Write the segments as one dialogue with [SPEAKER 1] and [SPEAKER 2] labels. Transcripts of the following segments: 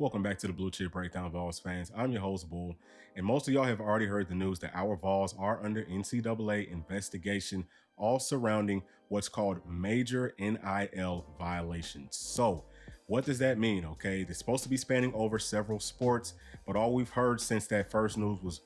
[SPEAKER 1] Welcome back to the Bluechip Breakdown, Vols fans. I'm your host, Bull, and most of y'all have already heard the news that our Vols are under NCAA investigation, all surrounding what's called major NIL violations. So, what does that mean? Okay, it's supposed to be spanning over several sports, but all we've heard since that first news was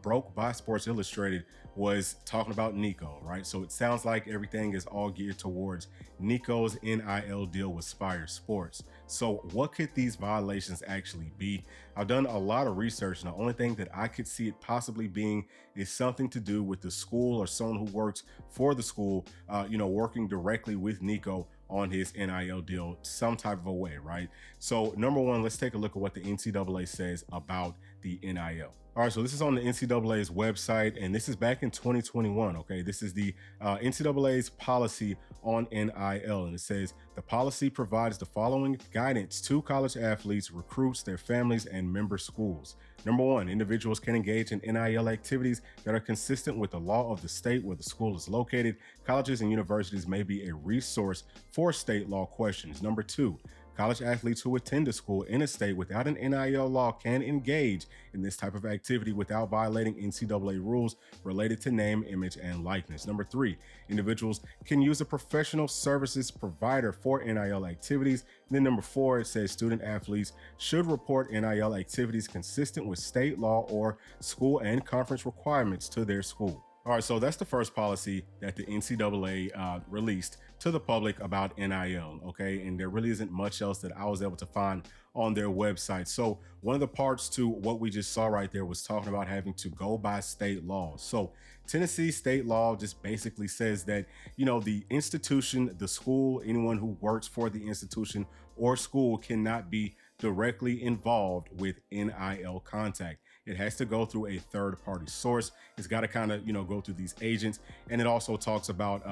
[SPEAKER 1] broke by Sports Illustrated was talking about Nico, right? So it sounds like everything is all geared towards Nico's NIL deal with Spire Sports. So what could these violations actually be? I've done a lot of research, and the only thing that I could see it possibly being is something to do with the school or someone who works for the school, working directly with Nico on his NIL deal some type of a way, right? So number one, let's take a look at what the NCAA says about the NIL. All right, so this is on the NCAA's website, and this is back in 2021, okay? This is the NCAA's policy on NIL, and it says, the policy provides the following guidance to college athletes, recruits, their families, and member schools. Number one, individuals can engage in NIL activities that are consistent with the law of the state where the school is located. Colleges and universities may be a resource for state law questions. Number two, college athletes who attend a school in a state without an NIL law can engage in this type of activity without violating NCAA rules related to name, image, and likeness. Number three, individuals can use a professional services provider for NIL activities. And then number four, it says student athletes should report NIL activities consistent with state law or school and conference requirements to their school. All right, so that's the first policy that the NCAA released to the public about NIL, okay? And there really isn't much else that I was able to find on their website. So one of the parts to what we just saw right there was talking about having to go by state law. So Tennessee state law just basically says that, the institution, the school, anyone who works for the institution or school cannot be directly involved with NIL contact. It has to go through a third-party source. It's got to kind of, go through these agents. And it also talks about,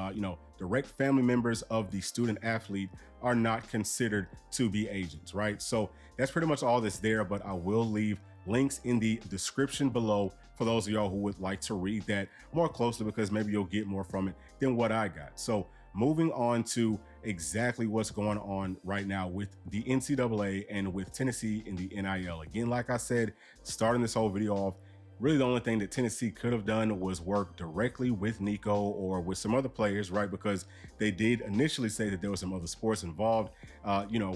[SPEAKER 1] direct family members of the student athlete are not considered to be agents, right? So that's pretty much all that's there, but I will leave links in the description below for those of y'all who would like to read that more closely, because maybe you'll get more from it than what I got. So moving on to exactly what's going on right now with the NCAA and with Tennessee in the NIL. Again, like I said, starting this whole video off, really the only thing that Tennessee could have done was work directly with Nico or with some other players, right? Because they did initially say that there was some other sports involved,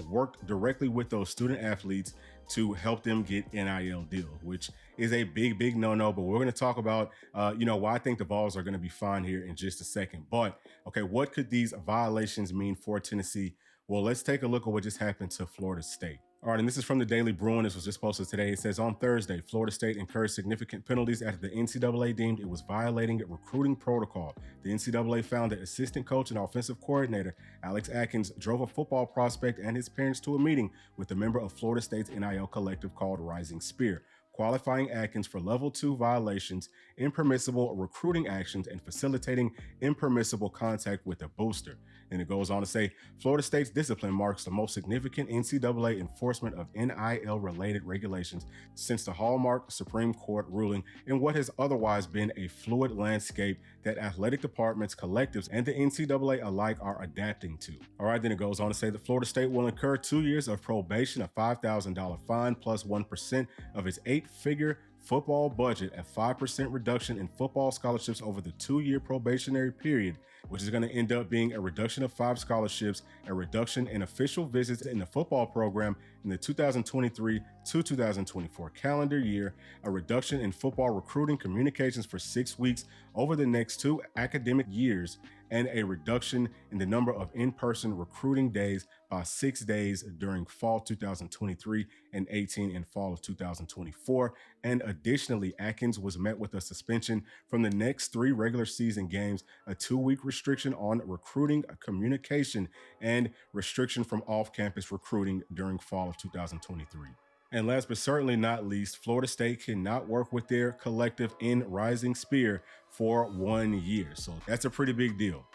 [SPEAKER 1] worked directly with those student athletes to help them get NIL deals, which is a big no-no. But we're going to talk about, why I think the Vols are going to be fine here in just a second. But okay, what could these violations mean for Tennessee? Well, let's take a look at what just happened to Florida State. All right, and this is from the Daily Bruin. This was just posted today. It says, on Thursday, Florida State incurred significant penalties after the NCAA deemed it was violating recruiting protocol. The NCAA found that assistant coach and offensive coordinator Alex Atkins drove a football prospect and his parents to a meeting with a member of Florida State's NIL collective called Rising Spear, qualifying Atkins for level 2 violations, impermissible recruiting actions, and facilitating impermissible contact with a booster. And it goes on to say, Florida State's discipline marks the most significant NCAA enforcement of NIL-related regulations since the Hallmark Supreme Court ruling in what has otherwise been a fluid landscape that athletic departments, collectives, and the NCAA alike are adapting to. All right, then it goes on to say that Florida State will incur 2 years of probation, a $5,000 fine, plus 1% of its 8-figure football budget, a 5% reduction in football scholarships over the 2-year probationary period, which is going to end up being a reduction of 5 scholarships, a reduction in official visits in the football program in the 2023 to 2024 calendar year, a reduction in football recruiting communications for 6 weeks over the next 2 academic years, and a reduction in the number of in-person recruiting days by 6 days during fall 2023 and 18 in fall of 2024. And additionally, Atkins was met with a suspension from the next 3 regular season games, a 2-week restriction on recruiting communication, and restriction from off-campus recruiting during fall of 2023. And last but certainly not least, Florida State cannot work with their collective in Rising Spear for 1 year. So that's a pretty big deal.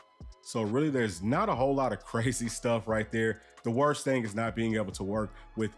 [SPEAKER 1] So really, there's not a whole lot of crazy stuff right there. The worst thing is not being able to work with,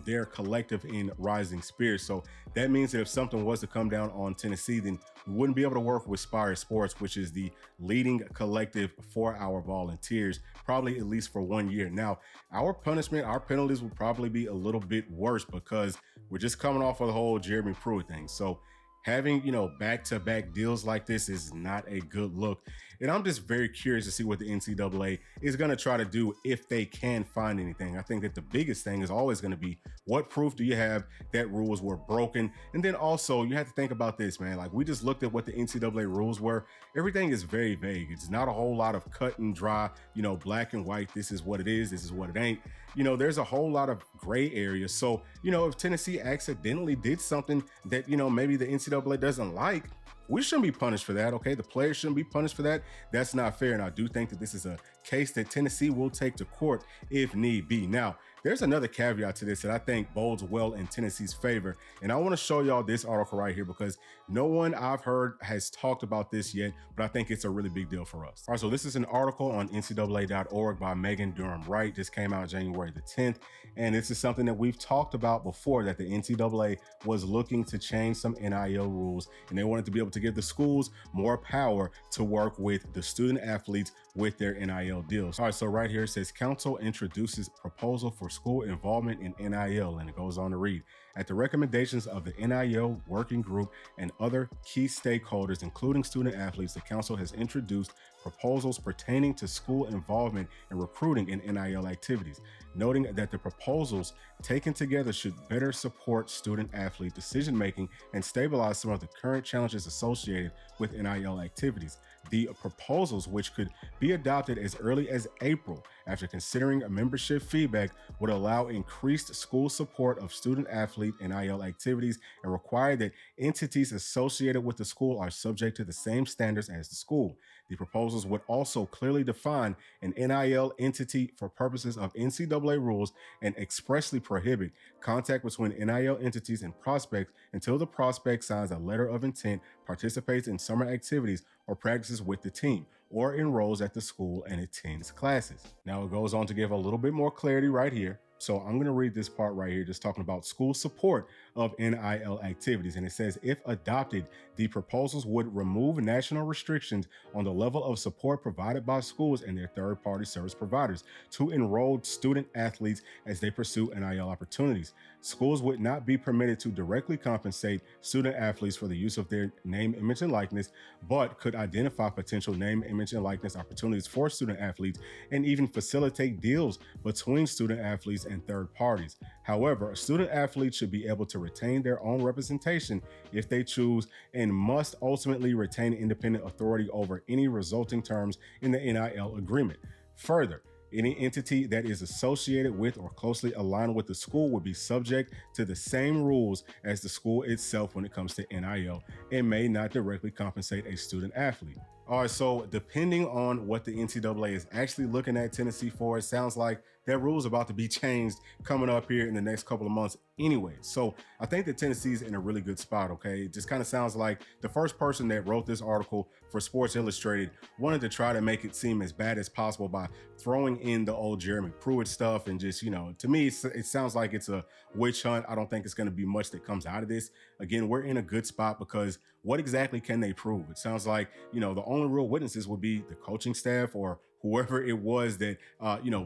[SPEAKER 1] their collective in rising spirits. So that means that if something was to come down on Tennessee, then we wouldn't be able to work with Spire Sports, which is the leading collective for our volunteers, probably at least for 1 year. Now, our punishment, our penalties will probably be a little bit worse because we're just coming off of the whole Jeremy Pruitt thing. So having, back-to-back deals like this is not a good look. And I'm just very curious to see what the NCAA is going to try to do if they can find anything. I think that the biggest thing is always going to be, what proof do you have that rules were broken? And then also you have to think about this, man. Like, we just looked at what the NCAA rules were. Everything is very vague. It's not a whole lot of cut and dry, black and white. This is what it is. This is what it ain't. There's a whole lot of gray areas. So, if Tennessee accidentally did something that, maybe the NCAA doesn't like, we shouldn't be punished for that, okay? The players shouldn't be punished for that. That's not fair. And I do think that this is a case that Tennessee will take to court if need be. Now, there's another caveat to this that I think bodes well in Tennessee's favor. And I want to show y'all this article right here because no one I've heard has talked about this yet, but I think it's a really big deal for us. All right, so this is an article on NCAA.org by Megan Durham-Wright. This came out January the 10th. And this is something that we've talked about before, that the NCAA was looking to change some NIL rules, and they wanted to be able to give the schools more power to work with the student athletes with their NIL deals. All right, so right here it says, Council introduces proposal for school involvement in NIL, and it goes on to read, at the recommendations of the NIL working group and other key stakeholders, including student athletes, the council has introduced proposals pertaining to school involvement and recruiting in NIL activities, noting that the proposals taken together should better support student athlete decision-making and stabilize some of the current challenges associated with NIL activities. The proposals, which could be adopted as early as April after considering membership feedback, would allow increased school support of student athlete NIL activities and require that entities associated with the school are subject to the same standards as the school. The proposals would also clearly define an NIL entity for purposes of NCAA rules and expressly prohibit contact between NIL entities and prospects until the prospect signs a letter of intent, participates in summer activities or practices with the team, or enrolls at the school and attends classes. Now it goes on to give a little bit more clarity right here. So I'm going to read this part right here, just talking about school support of NIL activities. And it says, if adopted, the proposals would remove national restrictions on the level of support provided by schools and their third-party service providers to enrolled student athletes as they pursue NIL opportunities. Schools would not be permitted to directly compensate student athletes for the use of their name, image, and likeness, but could identify potential name, image, and likeness opportunities for student athletes and even facilitate deals between student athletes and third parties. However, a student athlete should be able to retain their own representation if they choose, and must ultimately retain independent authority over any resulting terms in the NIL agreement. Further, any entity that is associated with or closely aligned with the school would be subject to the same rules as the school itself when it comes to NIL and may not directly compensate a student athlete. All right, so depending on what the NCAA is actually looking at Tennessee for, it sounds like that rule is about to be changed coming up here in the next couple of months anyway. So I think that Tennessee's in a really good spot, okay? It just kind of sounds like the first person that wrote this article for Sports Illustrated wanted to try to make it seem as bad as possible by throwing in the old Jeremy Pruitt stuff and just, to me, it sounds like it's a witch hunt. I don't think it's going to be much that comes out of this. Again, we're in a good spot because what exactly can they prove? It sounds like, the only real witnesses would be the coaching staff or whoever it was that,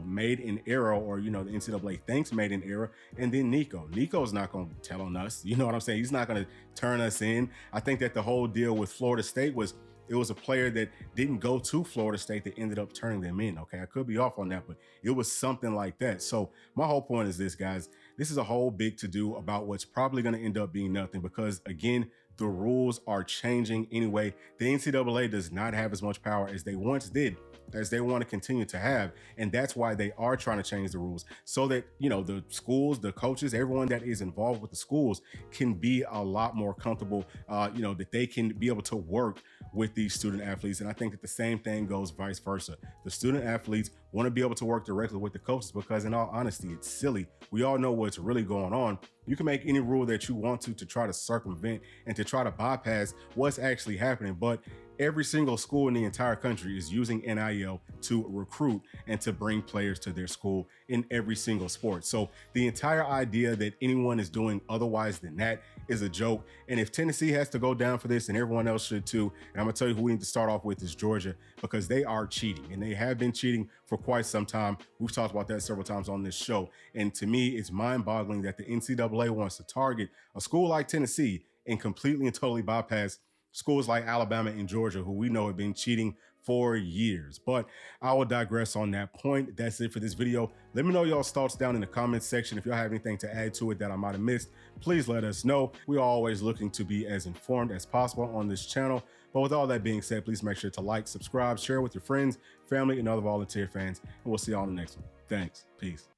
[SPEAKER 1] made an error, or, the NCAA thinks made an error. And then Nico's not going to tell on us. You know what I'm saying? He's not going to turn us in. I think that the whole deal with Florida State was, it was a player that didn't go to Florida State that ended up turning them in. Okay, I could be off on that, but it was something like that. So my whole point is this, guys. This is a whole big to-do about what's probably going to end up being nothing because, again, the rules are changing anyway. The NCAA does not have as much power as they once did, as they want to continue to have. And that's why they are trying to change the rules so that, the schools, the coaches, everyone that is involved with the schools can be a lot more comfortable, that they can be able to work with these student athletes. And I think that the same thing goes vice versa. The student athletes want to be able to work directly with the coaches because, in all honesty, it's silly. We all know what's really going on. You can make any rule that you want to try to circumvent and to try to bypass what's actually happening. But Every single school in the entire country is using NIL to recruit and to bring players to their school in every single sport. So the entire idea that anyone is doing otherwise than that is a joke. And if Tennessee has to go down for this, and everyone else should too, and I'm gonna tell you who we need to start off with is Georgia, because they are cheating and they have been cheating for quite some time. We've talked about that several times on this show. And to me, it's mind-boggling that the NCAA wants to target a school like Tennessee and completely and totally bypass schools like Alabama and Georgia, who we know have been cheating for years. But I will digress on that point. That's it for this video. Let me know y'all's thoughts down in the comments section. If y'all have anything to add to it that I might have missed, please let us know. We're always looking to be as informed as possible on this channel. But with all that being said, please make sure to like, subscribe, share with your friends, family, and other volunteer fans. And we'll see you on the next one. Thanks. Peace.